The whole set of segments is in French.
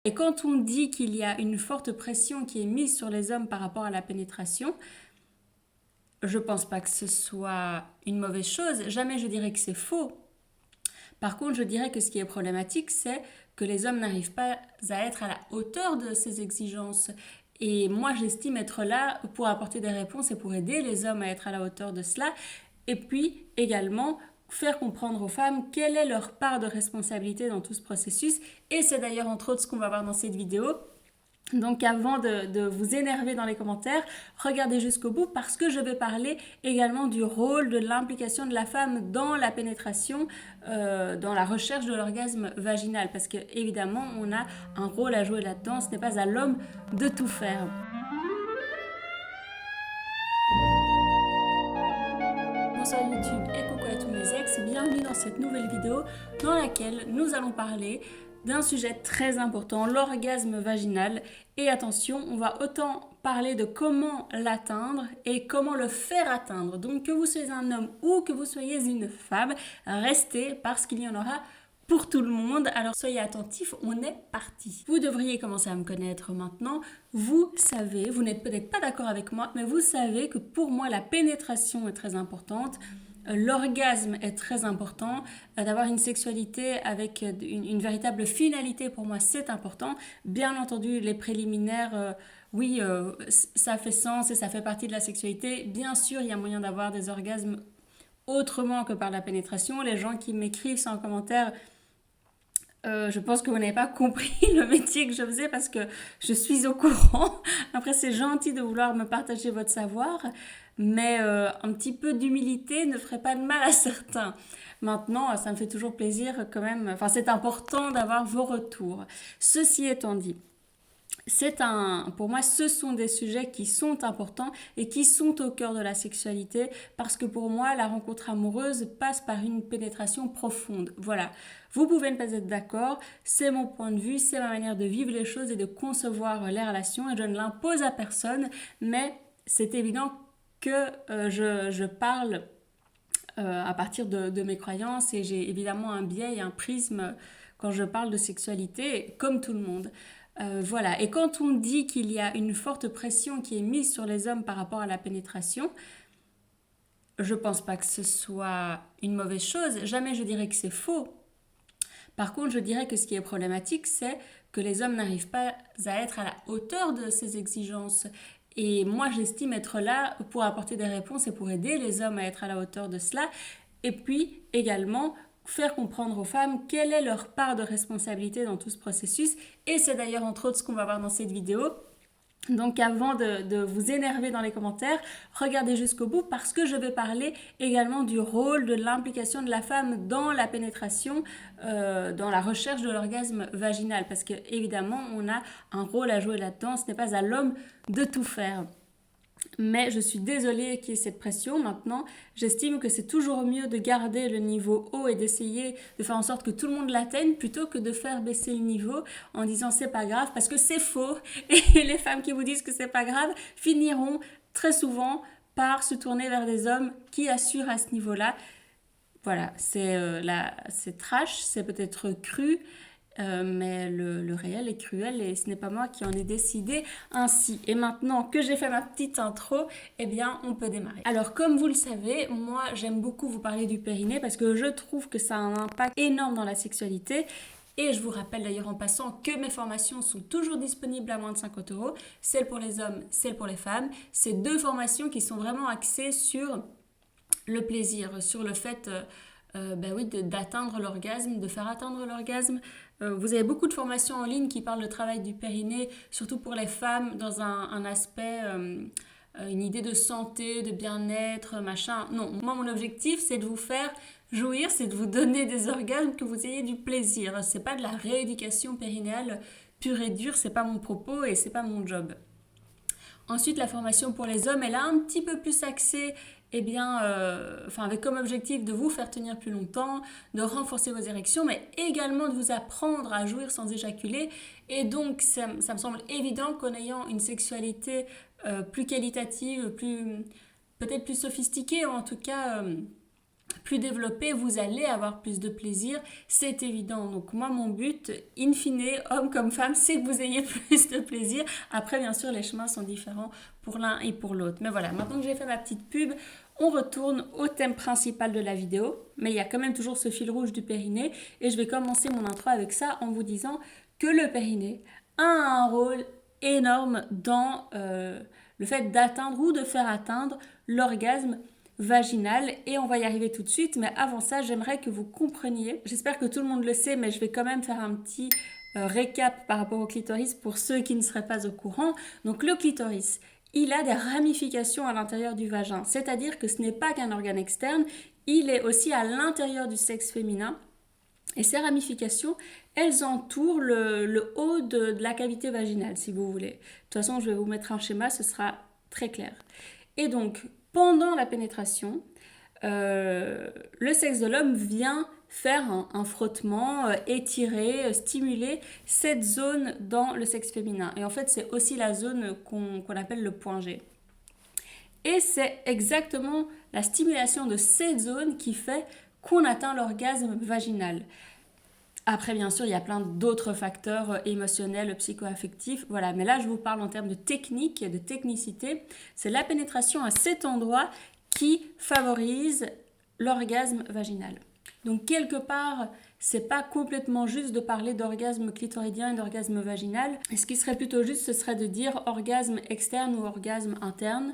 Et quand on dit qu'il y a une forte pression qui est mise sur les hommes par rapport à la pénétration, je pense pas que ce soit une mauvaise chose. Jamais je dirais que c'est faux. Par contre, je dirais que ce qui est problématique, c'est que les hommes n'arrivent pas à être à la hauteur de ces exigences. Et moi, j'estime être là pour apporter des réponses et pour aider les hommes à être à la hauteur de cela. Et puis également faire comprendre aux femmes quelle est leur part de responsabilité dans tout ce processus. Et c'est d'ailleurs entre autres ce qu'on va voir dans cette vidéo. Donc avant de vous énerver dans les commentaires, regardez jusqu'au bout parce que je vais parler également du rôle, de l'implication de la femme dans la pénétration, dans la recherche de l'orgasme vaginal. Parce que évidemment, on a un rôle à jouer là-dedans, ce n'est pas à l'homme de tout faire. Bonsoir YouTube et coucou à tous mes ex, bienvenue dans cette nouvelle vidéo dans laquelle nous allons parler d'un sujet très important, l'orgasme vaginal. Et attention, on va autant parler de comment l'atteindre et comment le faire atteindre. Donc que vous soyez un homme ou que vous soyez une femme, restez parce qu'il y en aura pour tout le monde. Alors soyez attentifs, on est parti. Vous devriez commencer à me connaître maintenant. Vous savez, vous n'êtes peut-être pas d'accord avec moi, mais vous savez que pour moi la pénétration est très importante. L'orgasme est très important, d'avoir une sexualité avec une véritable finalité pour moi c'est important. Bien entendu les préliminaires, oui ça fait sens et ça fait partie de la sexualité. Bien sûr il y a moyen d'avoir des orgasmes autrement que par la pénétration. Les gens qui m'écrivent ça en commentaire, je pense que vous n'avez pas compris le métier que je faisais parce que je suis au courant. Après, c'est gentil de vouloir me partager votre savoir, mais un petit peu d'humilité ne ferait pas de mal à certains. Maintenant, ça me fait toujours plaisir quand même. Enfin, c'est important d'avoir vos retours. Ceci étant dit, pour moi, ce sont des sujets qui sont importants et qui sont au cœur de la sexualité parce que pour moi, la rencontre amoureuse passe par une pénétration profonde. Voilà. Vous pouvez ne pas être d'accord, c'est mon point de vue, c'est ma manière de vivre les choses et de concevoir les relations et je ne l'impose à personne, mais c'est évident que je parle à partir de mes croyances et j'ai évidemment un biais et un prisme quand je parle de sexualité, comme tout le monde. Voilà. Et quand on dit qu'il y a une forte pression qui est mise sur les hommes par rapport à la pénétration, je pense pas que ce soit une mauvaise chose. Jamais je dirais que c'est faux. Par contre, je dirais que ce qui est problématique, c'est que les hommes n'arrivent pas à être à la hauteur de ces exigences. Et moi, j'estime être là pour apporter des réponses et pour aider les hommes à être à la hauteur de cela. Et puis également faire comprendre aux femmes quelle est leur part de responsabilité dans tout ce processus. Et c'est d'ailleurs entre autres ce qu'on va voir dans cette vidéo. Donc avant de vous énerver dans les commentaires, regardez jusqu'au bout parce que je vais parler également du rôle, de l'implication de la femme dans la pénétration, dans la recherche de l'orgasme vaginal. Parce que évidemment, on a un rôle à jouer là-dedans, ce n'est pas à l'homme de tout faire. Mais je suis désolée qu'il y ait cette pression. Maintenant, j'estime que c'est toujours mieux de garder le niveau haut et d'essayer de faire en sorte que tout le monde l'atteigne plutôt que de faire baisser le niveau en disant c'est pas grave parce que c'est faux. Et les femmes qui vous disent que c'est pas grave finiront très souvent par se tourner vers des hommes qui assurent à ce niveau-là. Voilà, c'est trash, c'est peut-être cru, mais le réel est cruel et ce n'est pas moi qui en ai décidé ainsi. Et maintenant que j'ai fait ma petite intro, eh bien on peut démarrer. Alors comme vous le savez, moi j'aime beaucoup vous parler du périnée parce que je trouve que ça a un impact énorme dans la sexualité. Et je vous rappelle d'ailleurs en passant que mes formations sont toujours disponibles à moins de 50 €. Celle pour les hommes, celle pour les femmes. C'est deux formations qui sont vraiment axées sur le plaisir, sur le fait oui, d'atteindre l'orgasme, de faire atteindre l'orgasme. Vous avez beaucoup de formations en ligne qui parlent de travail du périnée, surtout pour les femmes, dans un aspect, une idée de santé, de bien-être, machin. Non, moi mon objectif c'est de vous faire jouir, c'est de vous donner des orgasmes, que vous ayez du plaisir. C'est pas de la rééducation périnéale pure et dure, c'est pas mon propos et c'est pas mon job. Ensuite, la formation pour les hommes, elle a un petit peu plus axée, avec comme objectif de vous faire tenir plus longtemps, de renforcer vos érections, mais également de vous apprendre à jouir sans éjaculer. Et donc, ça me semble évident qu'en ayant une sexualité plus qualitative, peut-être plus sophistiquée, ou en tout cas plus développé, vous allez avoir plus de plaisir, c'est évident. Donc moi, mon but, in fine, homme comme femme, c'est que vous ayez plus de plaisir. Après, bien sûr, les chemins sont différents pour l'un et pour l'autre. Mais voilà, maintenant que j'ai fait ma petite pub, on retourne au thème principal de la vidéo. Mais il y a quand même toujours ce fil rouge du périnée. Et je vais commencer mon intro avec ça en vous disant que le périnée a un rôle énorme dans le fait d'atteindre ou de faire atteindre l'orgasme vaginal, et on va y arriver tout de suite, mais avant ça j'aimerais que vous compreniez, j'espère que tout le monde le sait, mais je vais quand même faire un petit récap par rapport au clitoris pour ceux qui ne seraient pas au courant. Donc le clitoris, il a des ramifications à l'intérieur du vagin, c'est-à-dire que ce n'est pas qu'un organe externe, il est aussi à l'intérieur du sexe féminin. Et ces ramifications, elles entourent le haut de la cavité vaginale, si vous voulez. De toute façon, je vais vous mettre un schéma, ce sera très clair. Et donc, pendant la pénétration, le sexe de l'homme vient faire un frottement, étirer, stimuler cette zone dans le sexe féminin. Et en fait, c'est aussi la zone qu'on appelle le point G. Et c'est exactement la stimulation de cette zone qui fait qu'on atteint l'orgasme vaginal. Après, bien sûr, il y a plein d'autres facteurs émotionnels, psycho-affectifs. Voilà, mais là, je vous parle en termes de technique et de technicité. C'est la pénétration à cet endroit qui favorise l'orgasme vaginal. Donc, quelque part, c'est pas complètement juste de parler d'orgasme clitoridien et d'orgasme vaginal. Et ce qui serait plutôt juste, ce serait de dire orgasme externe ou orgasme interne.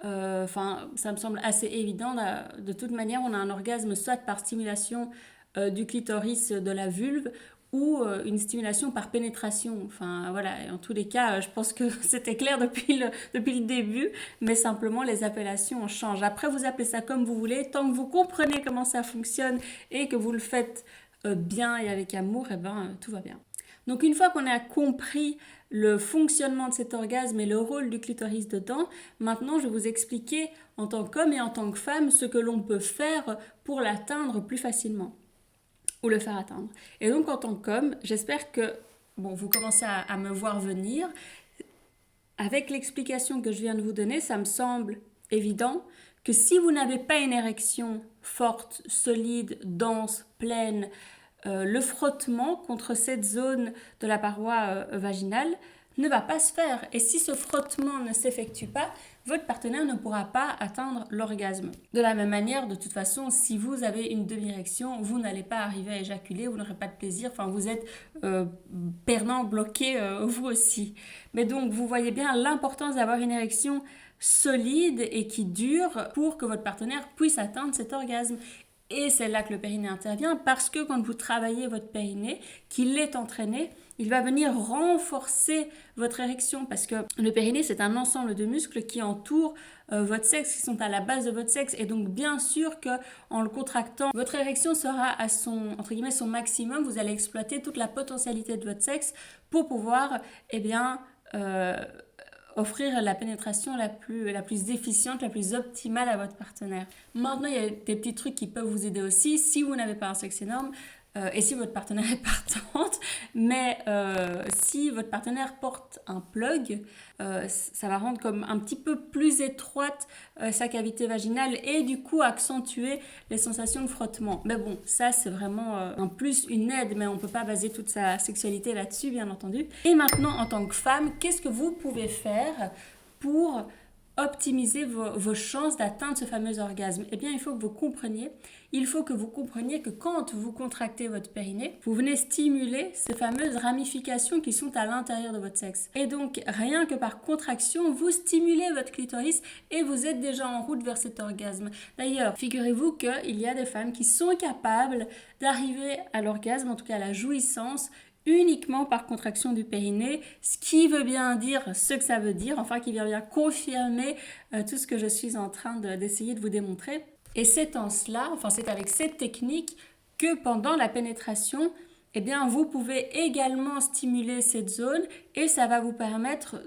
Ça me semble assez évident. De toute manière, on a un orgasme soit par stimulation du clitoris, de la vulve, ou une stimulation par pénétration. Enfin voilà, en tous les cas, je pense que c'était clair depuis le début, mais simplement les appellations changent. Après, vous appelez ça comme vous voulez, tant que vous comprenez comment ça fonctionne et que vous le faites bien et avec amour, et tout va bien. Donc une fois qu'on a compris le fonctionnement de cet orgasme et le rôle du clitoris dedans, maintenant je vais vous expliquer en tant qu'homme et en tant que femme ce que l'on peut faire pour l'atteindre plus facilement ou le faire atteindre. Et donc en tant qu'homme, j'espère que vous commencez à me voir venir. Avec l'explication que je viens de vous donner, ça me semble évident que si vous n'avez pas une érection forte, solide, dense, pleine, le frottement contre cette zone de la paroi vaginale ne va pas se faire. Et si ce frottement ne s'effectue pas, votre partenaire ne pourra pas atteindre l'orgasme. De la même manière, de toute façon, si vous avez une demi-érection, vous n'allez pas arriver à éjaculer, vous n'aurez pas de plaisir, enfin vous êtes perdant, bloqué vous aussi. Mais donc vous voyez bien l'importance d'avoir une érection solide et qui dure pour que votre partenaire puisse atteindre cet orgasme. Et c'est là que le périnée intervient, parce que quand vous travaillez votre périnée, qu'il est entraîné, il va venir renforcer votre érection, parce que le périnée, c'est un ensemble de muscles qui entourent votre sexe, qui sont à la base de votre sexe. Et donc, bien sûr qu'en le contractant, votre érection sera à son, entre guillemets, son maximum. Vous allez exploiter toute la potentialité de votre sexe pour pouvoir, offrir la pénétration la plus efficiente, la plus optimale à votre partenaire. Maintenant, il y a des petits trucs qui peuvent vous aider aussi si vous n'avez pas un sexe énorme et si votre partenaire est partante. Mais si votre partenaire porte un plug, ça va rendre comme un petit peu plus étroite sa cavité vaginale et du coup accentuer les sensations de frottement. Mais bon, ça c'est vraiment un plus, une aide, mais on ne peut pas baser toute sa sexualité là-dessus, bien entendu. Et maintenant, en tant que femme, qu'est-ce que vous pouvez faire pour optimiser vos chances d'atteindre ce fameux orgasme? Eh bien, il faut que vous compreniez que quand vous contractez votre périnée, vous venez stimuler ces fameuses ramifications qui sont à l'intérieur de votre sexe. Et donc, rien que par contraction, vous stimulez votre clitoris et vous êtes déjà en route vers cet orgasme. D'ailleurs, figurez-vous qu'il y a des femmes qui sont capables d'arriver à l'orgasme, en tout cas à la jouissance, uniquement par contraction du périnée, ce qui veut bien dire ce que ça veut dire, enfin qui vient bien confirmer tout ce que je suis en train d'essayer de vous démontrer. Et c'est en cela, c'est avec cette technique que pendant la pénétration, eh bien, vous pouvez également stimuler cette zone et ça va vous permettre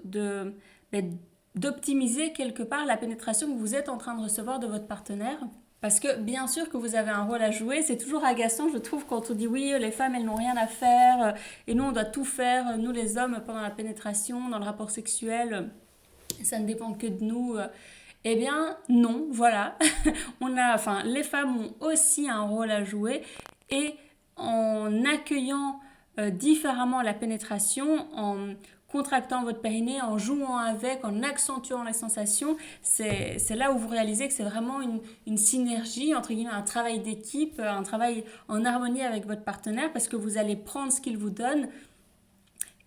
d'optimiser quelque part la pénétration que vous êtes en train de recevoir de votre partenaire. Parce que bien sûr que vous avez un rôle à jouer, c'est toujours agaçant, je trouve, quand on dit oui, les femmes, elles n'ont rien à faire, et nous, on doit tout faire, nous les hommes, pendant la pénétration, dans le rapport sexuel, ça ne dépend que de nous. Eh bien non, voilà. Les femmes ont aussi un rôle à jouer et en accueillant différemment la pénétration, en contractant votre périnée, en jouant avec, en accentuant les sensations, c'est là où vous réalisez que c'est vraiment une synergie, entre guillemets, un travail d'équipe, un travail en harmonie avec votre partenaire, parce que vous allez prendre ce qu'il vous donne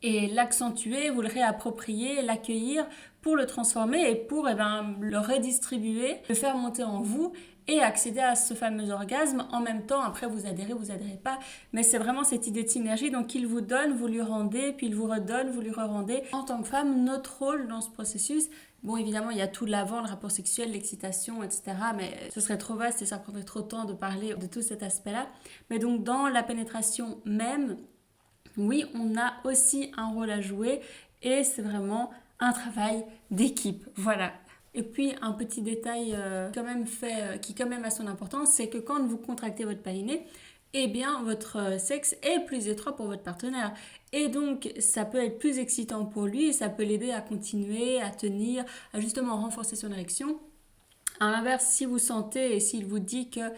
et l'accentuer, vous le réapproprier, l'accueillir pour le transformer et pour le redistribuer, le faire monter en vous et accéder à ce fameux orgasme. En même temps, après vous adhérez pas, mais c'est vraiment cette idée de synergie. Donc il vous donne, vous lui rendez, puis il vous redonne, vous lui rendez. En tant que femme, notre rôle dans ce processus, bon évidemment il y a tout l'avant, le rapport sexuel, l'excitation, etc. Mais ce serait trop vaste et ça prendrait trop de temps de parler de tout cet aspect-là. Mais donc dans la pénétration même, oui, on a aussi un rôle à jouer et c'est vraiment un travail d'équipe. Voilà. Et puis un petit détail qui quand même a son importance, c'est que quand vous contractez votre périnée, eh bien votre sexe est plus étroit pour votre partenaire. Et donc ça peut être plus excitant pour lui et ça peut l'aider à continuer, à tenir, à justement renforcer son érection. À l'inverse, si vous sentez et s'il vous dit que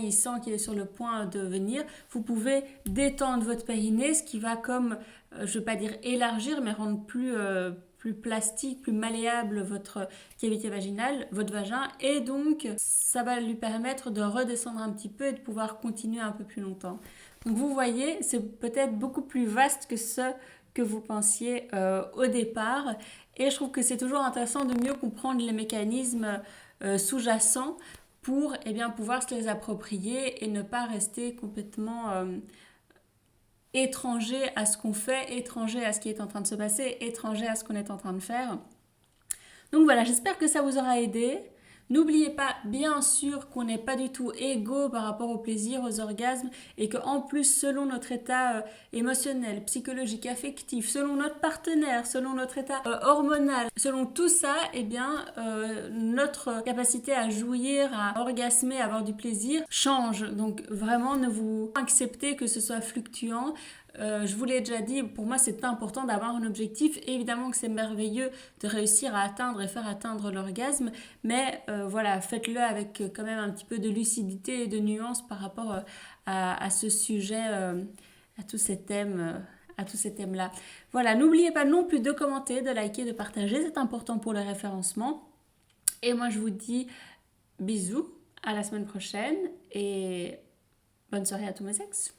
il sent qu'il est sur le point de venir, vous pouvez détendre votre périnée, ce qui va comme, je ne veux pas dire élargir, mais rendre plus plastique, plus malléable votre cavité vaginale, votre vagin, et donc ça va lui permettre de redescendre un petit peu et de pouvoir continuer un peu plus longtemps. Donc vous voyez, c'est peut-être beaucoup plus vaste que ce que vous pensiez au départ, et je trouve que c'est toujours intéressant de mieux comprendre les mécanismes sous-jacents pour pouvoir se les approprier et ne pas rester complètement étranger à ce qu'on fait, étranger à ce qui est en train de se passer, étranger à ce qu'on est en train de faire. Donc voilà, j'espère que ça vous aura aidé. N'oubliez pas, bien sûr, qu'on n'est pas du tout égaux par rapport au plaisir, aux orgasmes, et qu'en plus, selon notre état émotionnel, psychologique, affectif, selon notre partenaire, selon notre état hormonal, selon tout ça, notre capacité à jouir, à orgasmer, à avoir du plaisir change. Donc vraiment, ne vous acceptez que ce soit fluctuant. Je vous l'ai déjà dit, pour moi c'est important d'avoir un objectif. Évidemment que c'est merveilleux de réussir à atteindre et faire atteindre l'orgasme, mais voilà, faites-le avec quand même un petit peu de lucidité et de nuance par rapport à ce sujet, à tous ces thèmes. À tous ces thèmes-là. Voilà, n'oubliez pas non plus de commenter, de liker, de partager, c'est important pour le référencement. Et moi je vous dis bisous, à la semaine prochaine et bonne soirée à tous mes ex.